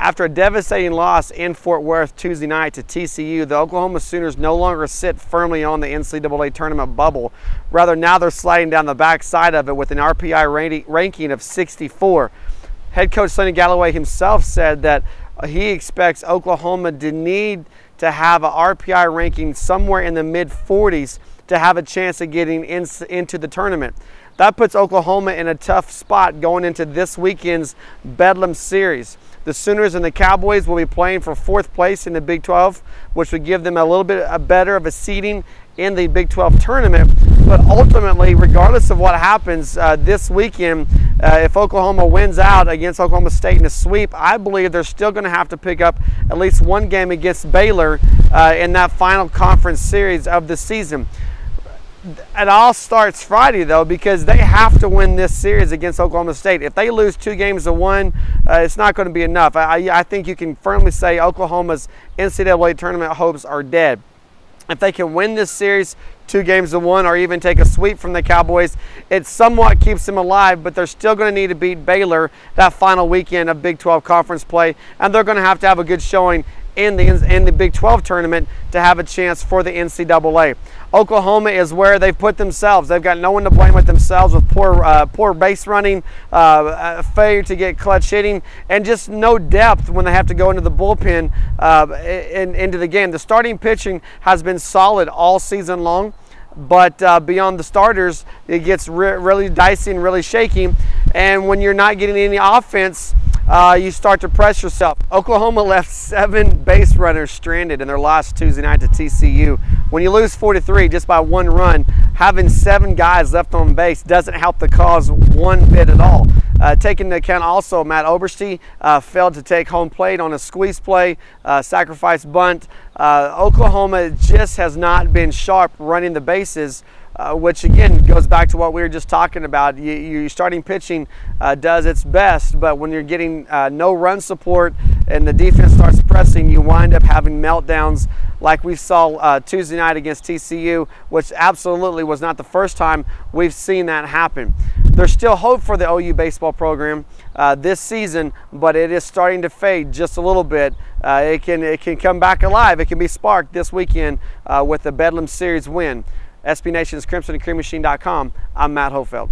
After a devastating loss in Fort Worth Tuesday night to TCU, the Oklahoma Sooners no longer sit firmly on the NCAA tournament bubble. Rather, now they're sliding down the backside of it with an RPI ranking of 64. Head coach Sonny Galloway himself said that he expects Oklahoma to need to have an RPI ranking somewhere in the mid-40s to have a chance of getting into the tournament. That puts Oklahoma in a tough spot going into this weekend's Bedlam Series. The Sooners and the Cowboys will be playing for 4th place in the Big 12, which would give them a little bit better of a seeding in the Big 12 tournament. But ultimately, regardless of what happens this weekend, if Oklahoma wins out against Oklahoma State in a sweep, I believe they're still going to have to pick up at least one game against Baylor in that final conference series of the season. It all starts Friday, though, because they have to win this series against Oklahoma State. If they lose 2 games to 1, it's not going to be enough. I think you can firmly say Oklahoma's NCAA tournament hopes are dead. If they can win this series 2 games to 1 or even take a sweep from the Cowboys, it somewhat keeps them alive, but they're still going to need to beat Baylor that final weekend of Big 12 conference play, and they're going to have a good showing in the Big 12 tournament to have a chance for the NCAA. Oklahoma is where they've put themselves. They've got no one to blame but themselves with poor base running, failure to get clutch hitting, and just no depth when they have to go into the bullpen into the game. The starting pitching has been solid all season long, but beyond the starters, it gets really dicey and really shaky. And when you're not getting any offense, you start to press yourself. Oklahoma left 7 base runners stranded in their loss Tuesday night to TCU. When you lose 4-3 just by 1 run, having 7 guys left on base doesn't help the cause one bit at all. Taking into account also Matt Oberste failed to take home plate on a squeeze play, sacrifice bunt. Oklahoma just has not been sharp running the bases, which again goes back to what we were just talking about. Your starting pitching does its best, but when you're getting no run support and the defense starts pressing, you wind up having meltdowns like we saw Tuesday night against TCU, which absolutely was not the first time we've seen that happen. There's still hope for the OU baseball program this season, but it is starting to fade just a little bit. It can come back alive. It can be sparked this weekend with the Bedlam Series win. SB Nation's CrimsonandCreamMachine.com. I'm Matt Hofeld.